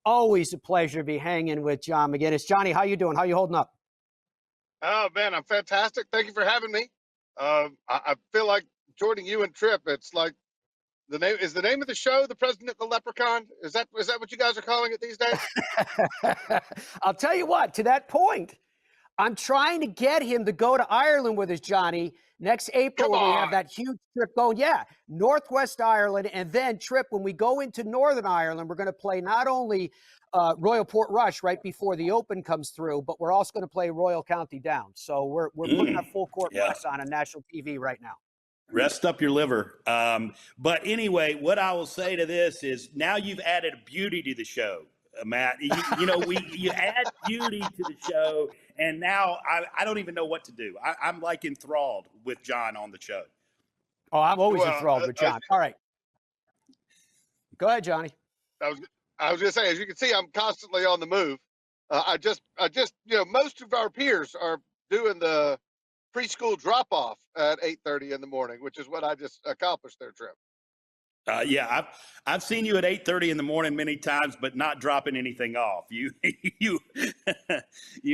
Always a pleasure to be hanging with John Maginnes. Johnny, how you doing? How you holding up? Oh, man, I'm fantastic. Thank you for having me. I feel like joining you and Trip. It's like the name of the show, The President the Leprechaun? Is that what you guys are calling it these days? I'll tell you what, to that point, I'm trying to get him to go to Ireland with us, Johnny, next April when we have that huge trip going. Yeah, Northwest Ireland, and then Trip, when we go into Northern Ireland, we're going to play not only Royal Portrush right before the Open comes through, but we're also going to play Royal County Down. So we're putting a full court press on national TV right now. Rest up your liver. But anyway, what I will say to this is now you've added beauty to the show, Matt. You know, you add beauty to the show, and now I don't even know what to do. I'm like enthralled with John on the show. Oh, I'm always enthralled with John. All right. Go ahead, Johnny. I was going to say, as you can see, I'm constantly on the move. I just, most of our peers are doing the preschool drop-off at 8:30 in the morning, which is what I just accomplished their Trip. Yeah, I've seen you at 8:30 in the morning many times, but not dropping anything off. You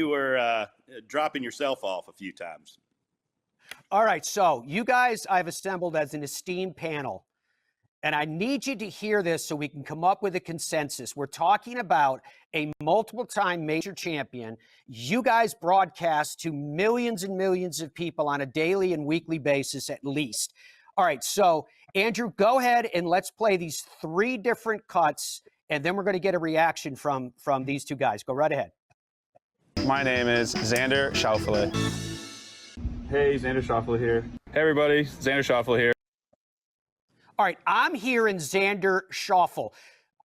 were dropping yourself off a few times. All right, so you guys I've assembled as an esteemed panel, and I need you to hear this so we can come up with a consensus. We're talking about a multiple-time major champion. You guys broadcast to millions and millions of people on a daily and weekly basis at least. All right, so Andrew, go ahead and let's play these 3 different cuts, and then we're going to get a reaction from these 2 guys. Go right ahead. My name is Xander Schauffele. Hey, Xander Schauffele here. Hey, everybody. Xander Schauffele here. All right, I'm hearing Xander Schauffele.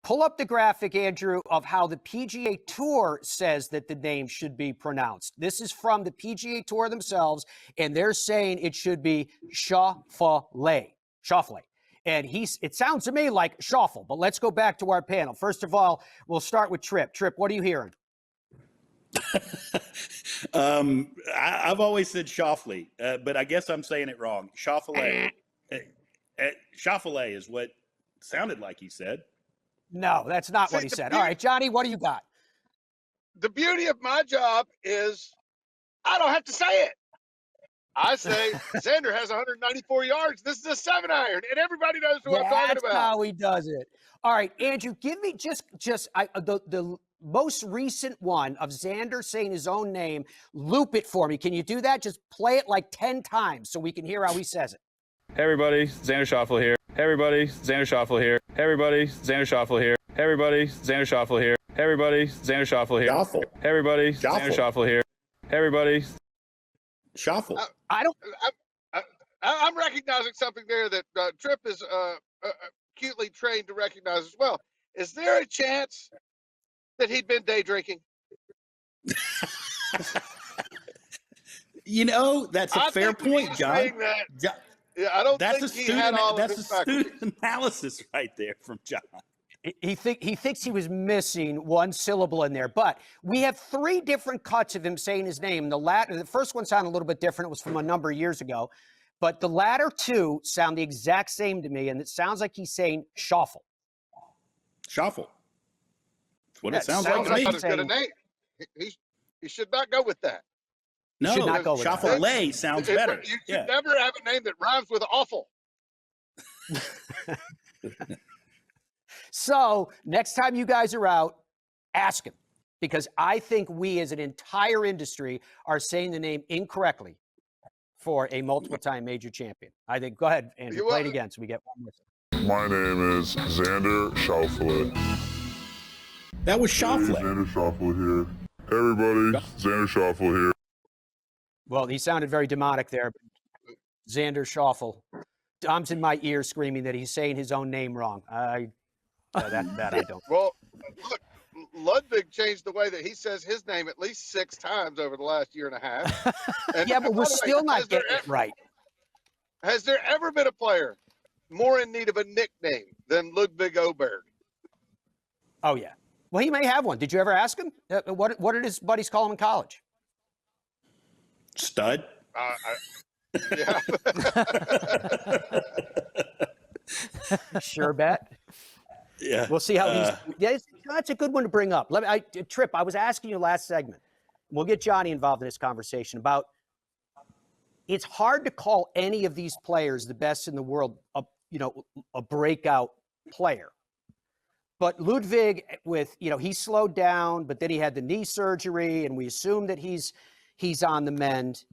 Pull up the graphic, Andrew, of how the PGA Tour says that the name should be pronounced. This is from the PGA Tour themselves, and they're saying it should be Schauffele. Schauffele. And it sounds to me like Schauffele, but let's go back to our panel. First of all, we'll start with Trip. Trip, what are you hearing? I've always said Schauffele, but I guess I'm saying it wrong. Schauffele. Schauffele is what sounded like he said. No, that's not what he said. All right, Johnny, what do you got? The beauty of my job is I don't have to say it. I say Xander has 194 yards. This is a 7-iron, and everybody knows who I'm talking about. That's how he does it. All right, Andrew, give me just the most recent one of Xander saying his own name. Loop it for me. Can you do that? Just play it like 10 times so we can hear how he says it. Hey, everybody. Xander Schauffele here. Hey, everybody. Xander Schauffele here. Hey, everybody. Xander Schauffele here. Hey, everybody. Xander Schauffele here. Hey, everybody. Xander Schauffele here. Schauffele. Hey, everybody. Xander Schauffele here. Hey, everybody. Schauffele. I'm recognizing something there that Trip is acutely trained to recognize as well. Is there a chance that he'd been day drinking? You know, that's a fair point, John. Yeah, I don't that's think he had all of his faculties. That's astute analysis right there from John. He thinks he was missing one syllable in there, but we have 3 different cuts of him saying his name. The first one sounded a little bit different. It was from a number of years ago, but the latter 2 sound the exact same to me, and it sounds like he's saying Schauffele. Schauffele. That's what it sounds like to me. As good a name. He should not go with that. No, Schauffele sounds better. You should never have a name that rhymes with awful. So next time you guys are out, ask him, because I think we as an entire industry are saying the name incorrectly for a multiple-time major champion. I think, go ahead, Andrew, play it again so we get one more. My name is Xander Schauffele. That was Schauffele. Hey, Xander Schauffele here. Hey, everybody. Xander Schauffele here. Well, he sounded very demonic there. Xander Schauffele. Dom's in my ear screaming that he's saying his own name wrong. That I don't. Well, look, Ludwig changed the way that he says his name at least 6 times over the last year and a half. And yeah, but we're still not getting it right. Has there ever been a player more in need of a nickname than Ludwig Oberg? Oh, yeah. Well, he may have one. Did you ever ask him? What did his buddies call him in college? Stud. Yeah. Sure bet. Yeah. We'll see how he's. Yeah, that's a good one to bring up. Trip, I was asking you last segment. We'll get Johnny involved in this conversation about. It's hard to call any of these players the best in the world, a breakout player. But Ludwig, he slowed down, but then he had the knee surgery, and we assume that he's on the mend.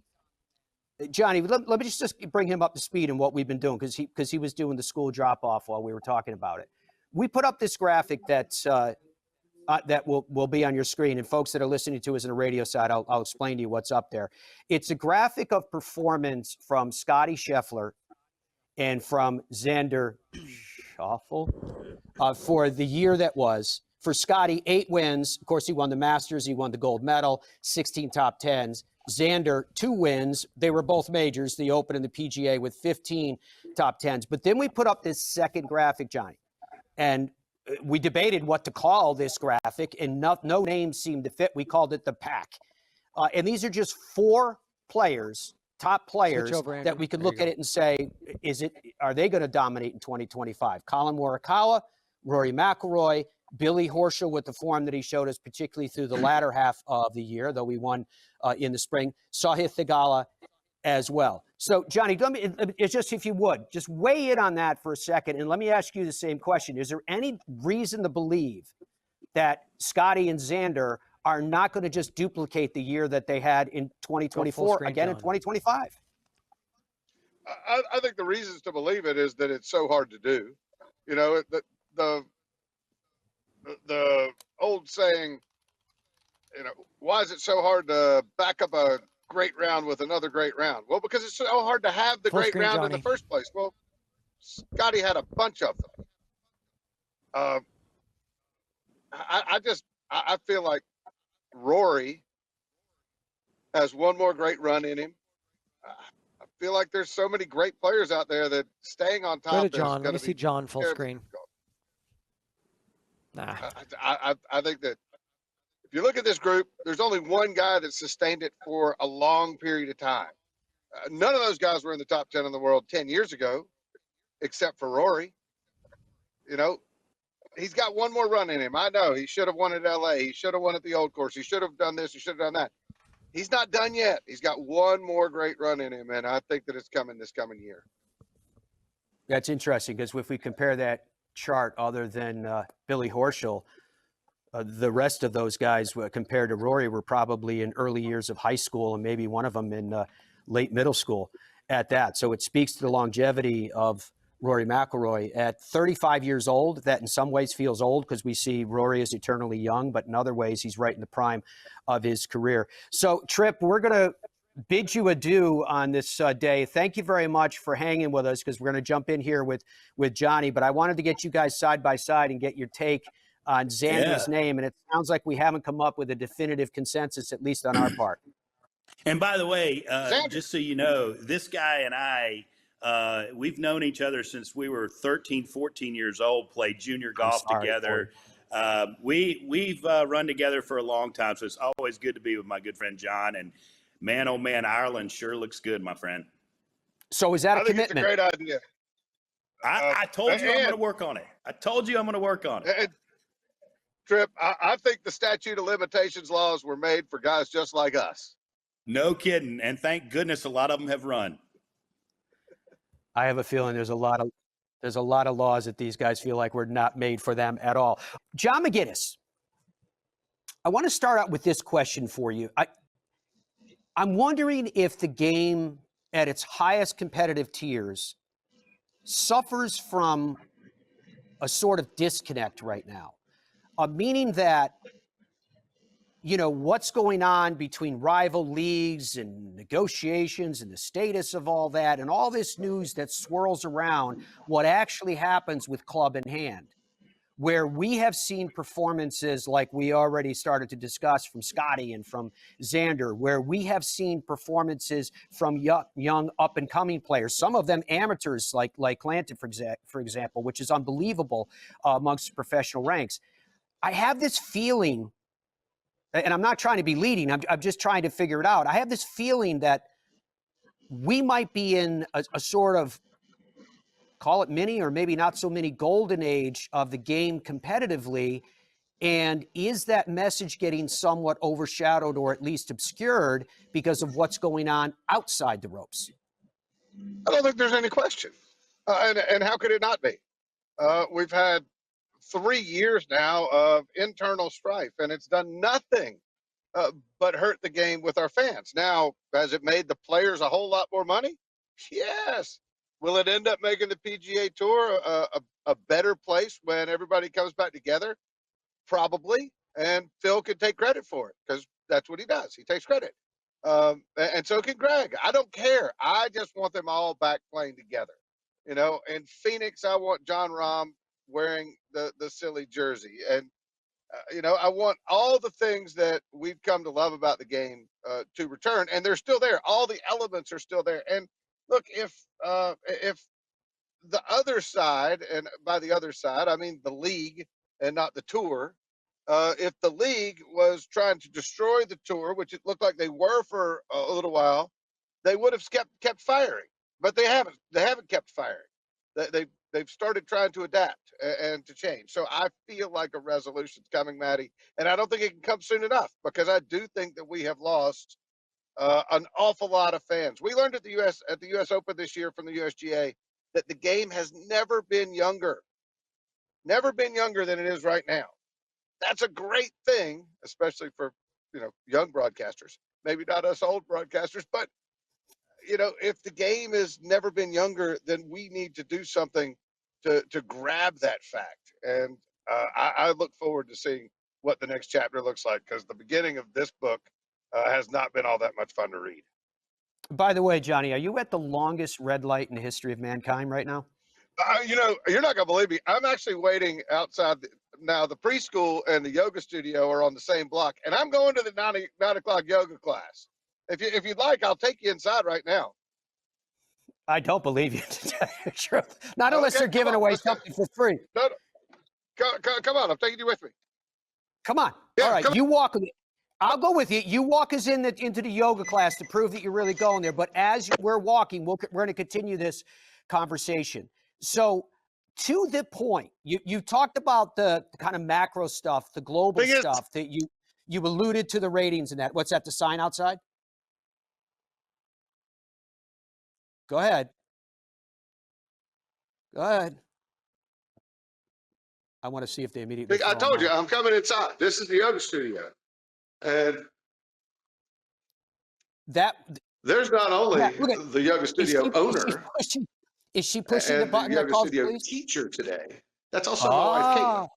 Johnny, let me just bring him up to speed in what we've been doing because he was doing the school drop off while we were talking about it. We put up this graphic that will be on your screen, and folks that are listening to us on the radio side, I'll explain to you what's up there. It's a graphic of performance from Scotty Scheffler and from Xander Schauffele for the year that was. For Scotty, 8 wins. Of course, he won the Masters. He won the gold medal, 16 top 10s. Xander, 2 wins. They were both majors, the Open and the PGA, with 15 top 10s. But then we put up this second graphic, Johnny, and we debated what to call this graphic, and no names seemed to fit. We called it the pack. And these are just 4 players, top players, that we could look at it and say, are they going to dominate in 2025? Colin Morikawa, Rory McIlroy, Billy Horschel with the form that he showed us, particularly through the latter half of the year, though we won in the spring. Sahith Theegala as well. So, Johnny, it's just, if you would, just weigh in on that for a second, and let me ask you the same question. Is there any reason to believe that Scotty and Xander are not going to just duplicate the year that they had in 2024 again in 2025? I think the reasons to believe it is that it's so hard to do. The old saying, why is it so hard to back up a great round with another great round? Well, because it's so hard to have the great round in the first place. Well, Scotty had a bunch of them. I feel like Rory has one more great run in him. I feel like there's so many great players out there that staying on top. Go to John. Let me see John full screen. Nah. I think that if you look at this group, there's only one guy that sustained it for a long period of time. None of those guys were in the top 10 in the world 10 years ago, except for Rory. He's got one more run in him. I know he should have won at LA. He should have won at the old course. He should have done this. He should have done that. He's not done yet. He's got one more great run in him, and I think that it's coming this coming year. That's interesting because if we compare that chart, other than Billy Horschel, the rest of those guys compared to Rory were probably in early years of high school and maybe one of them in late middle school at that. So it speaks to the longevity of Rory McIlroy at 35 years old. That in some ways feels old because we see Rory as eternally young, but in other ways he's right in the prime of his career. So Tripp, we're going to bid you adieu on this day. Thank you very much for hanging with us because we're going to jump in here with Johnny, but I wanted to get you guys side by side and get your take on Xander's name, and it sounds like we haven't come up with a definitive consensus, at least on our part. And by the way, just so you know, this guy and I, we've known each other since we were 13, 14 years old, played junior golf together. We've run together for a long time, so it's always good to be with my good friend John. And man, oh man, Ireland sure looks good, my friend. So is that a commitment? It's a great idea. I told you I'm going to work on it. I told you I'm going to work on it. Tripp, I think the statute of limitations laws were made for guys just like us. No kidding. And thank goodness a lot of them have run. I have a feeling there's a lot of laws that these guys feel like were not made for them at all. John Maginnes, I want to start out with this question for you. I'm wondering if the game at its highest competitive tiers suffers from a sort of disconnect right now. Meaning that, what's going on between rival leagues and negotiations and the status of all that and all this news that swirls around what actually happens with club in hand, where we have seen performances like we already started to discuss from Scotty and from Xander, where we have seen performances from young up-and-coming players, some of them amateurs like Clanton, for example, which is unbelievable amongst professional ranks. I have this feeling, and I'm not trying to be leading, I'm just trying to figure it out. I have this feeling that we might be in a sort of call it mini or maybe not so mini golden age of the game competitively. And is that message getting somewhat overshadowed or at least obscured because of what's going on outside the ropes? I don't think there's any question. And how could it not be? We've had 3 years now of internal strife, and it's done nothing but hurt the game with our fans. Now, has it made the players a whole lot more money? Yes. Will it end up making the PGA Tour a better place when everybody comes back together? Probably. And Phil could take credit for it because that's what he does. He takes credit. And so can Greg. I don't care. I just want them all back playing together. You know, in Phoenix, I want John Rahm wearing the silly jersey. And, you know, I want all the things that we've come to love about the game to return. And they're still there. All the elements are still there. And look, if the other side, and by the other side, I mean the league and not the tour, if the league was trying to destroy the tour, which it looked like they were for a little while, they would have kept firing. But they haven't. They haven't kept firing. They've started trying to adapt and to change. So I feel like a resolution's coming, Maddie, and I don't think it can come soon enough because I do think that we have lost an awful lot of fans. We learned at the U.S. Open this year from the USGA that the game has never been younger than it is right now. That's a great thing, especially for, you know, young broadcasters. Maybe not us old broadcasters, but, you know, if the game has never been younger, then we need to do something to grab that fact. And I look forward to seeing what the next chapter looks like because the beginning of this book has not been all that much fun to read. By the way, Johnny, are you at the longest red light in the history of mankind right now? You know, you're not going to believe me. I'm actually waiting outside. Now, the preschool and the yoga studio are on the same block, and I'm going to the 9 o'clock yoga class. If you'd like, I'll take you inside right now. I don't believe you, to tell you the truth. Not unless they're giving away something for free. No, come on. I'm taking you with me. Come on. Yeah, all right, you walk with me. I'll go with you. You walk us into the yoga class to prove that you're really going there. But as we're walking, we're going to continue this conversation. So to the point, you talked about the kind of macro stuff, the global stuff that you alluded to the ratings and that. What's that, the sign outside? Go ahead. Go ahead. I want to see if they immediately. I told you, I'm coming inside. This is the yoga studio. And there's not only the yoga studio owner. Is she pushing the button that calls studio police? Teacher today. That's also my wife, Caitlin.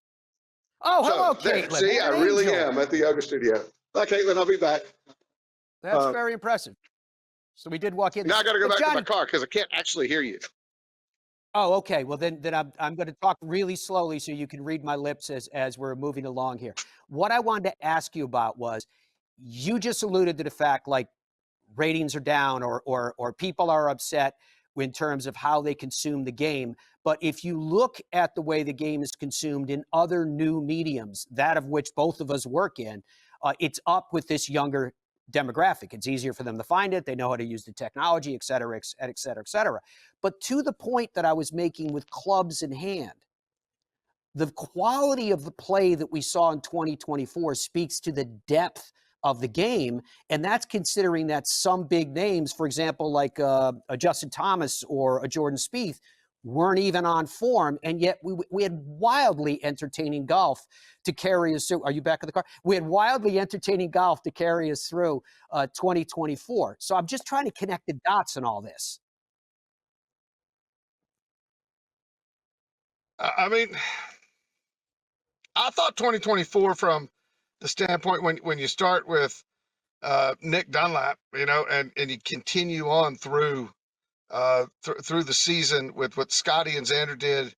Oh, hello, Caitlin. See, I really am at the yoga studio. Bye, Caitlin. I'll be back. That's very impressive. So we did walk in. Now I got to go back to my car because I can't actually hear you. Oh, okay. Well, then I'm going to talk really slowly so you can read my lips as we're moving along here. What I wanted to ask you about was, you just alluded to the fact like ratings are down or people are upset in terms of how they consume the game. But if you look at the way the game is consumed in other new mediums, that of which both of us work in, it's up with this younger demographic. It's easier for them to find it. They know how to use the technology, et cetera, et cetera, et cetera. But to the point that I was making with clubs in hand, the quality of the play that we saw in 2024 speaks to the depth of the game, and that's considering that some big names, for example, like a Justin Thomas or a Jordan Spieth, weren't even on form, and yet we had wildly entertaining golf to carry us through. Are you back in the car? We had wildly entertaining golf to carry us through 2024. So I'm just trying to connect the dots in all this. I mean, I thought 2024 from the standpoint when you start with Nick Dunlap, you know, and you continue on through through the season with what Scotty and Xander did,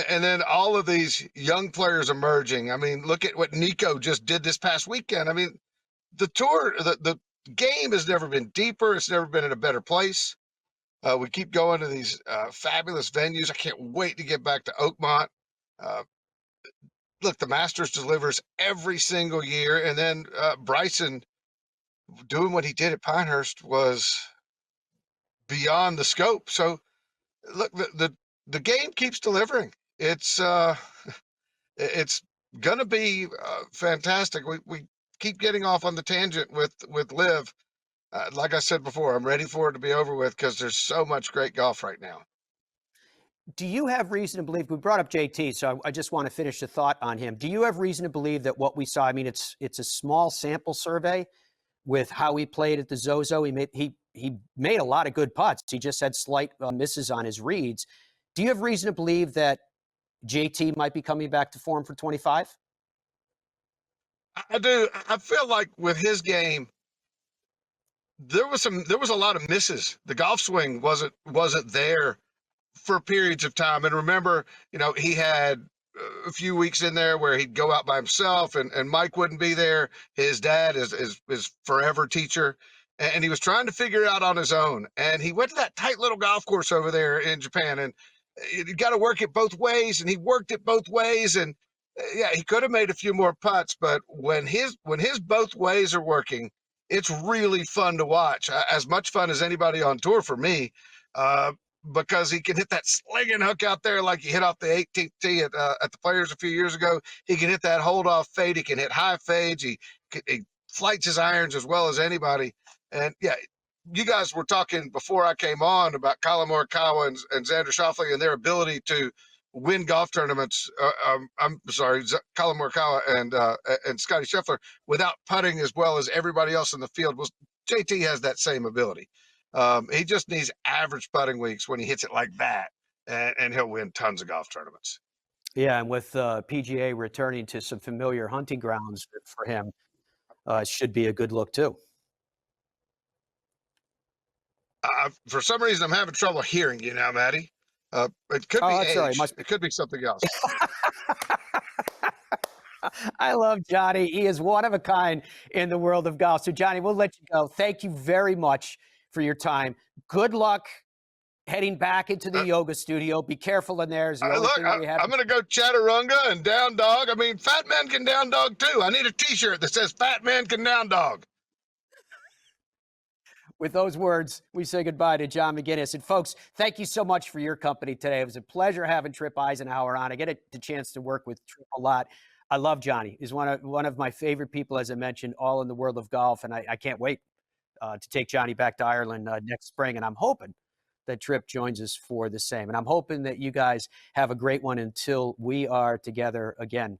and then all of these young players emerging. I mean, look at what Nico just did this past weekend. I mean, the tour, the game has never been deeper. It's never been in a better place. We keep going to these fabulous venues. I can't wait to get back to Oakmont. Look, the Masters delivers every single year. And then Bryson doing what he did at Pinehurst was beyond the scope. So, look, the the game keeps delivering. It's it's gonna be fantastic. We keep getting off on the tangent with Liv. Like I said before, I'm ready for it to be over with because there's so much great golf right now. Do you have reason to believe, we brought up JT, so I just want to finish the thought on him. Do you have reason to believe that what we saw, I mean, it's a small sample survey with how he played at the Zozo. He made a lot of good putts. He just had slight misses on his reads. Do you have reason to believe that JT might be coming back to form for 25? I do. I feel like with his game, there was a lot of misses. The golf swing wasn't there for periods of time. And remember, he had a few weeks in there where he'd go out by himself and Mike wouldn't be there. His dad is forever teacher. And he was trying to figure it out on his own. And he went to that tight little golf course over there in Japan. And you got to work it both ways. And he worked it both ways. And yeah, he could have made a few more putts. But when his both ways are working, it's really fun to watch. As much fun as anybody on tour for me. Because he can hit that slinging hook out there like he hit off the 18th tee at the Players a few years ago. He can hit that hold-off fade. He can hit high fades. He flights his irons as well as anybody. And, yeah, you guys were talking before I came on about Colin Morikawa and Xander Schauffele and their ability to win golf tournaments. I'm sorry, Colin Morikawa and Scotty Scheffler without putting as well as everybody else in the field. Well, JT has that same ability. He just needs average putting weeks when he hits it like that, and he'll win tons of golf tournaments. Yeah, and with PGA returning to some familiar hunting grounds for him, should be a good look too. For some reason, I'm having trouble hearing you now, Maddie. It could be age. Sorry, it could be something else. I love Johnny. He is one of a kind in the world of golf. So, Johnny, we'll let you go. Thank you very much for your time. Good luck heading back into the yoga studio. Be careful in there. I'm going to go Chaturanga and down dog. I mean, fat man can down dog too. I need a T-shirt that says fat man can down dog. With those words, we say goodbye to John Maginnes. And folks, thank you so much for your company today. It was a pleasure having Tripp Eisenhower on. I get the chance to work with Tripp a lot. I love Johnny. He's one of my favorite people, as I mentioned, all in the world of golf. And I can't wait to take Johnny back to Ireland next spring. And I'm hoping that Tripp joins us for the same. And I'm hoping that you guys have a great one until we are together again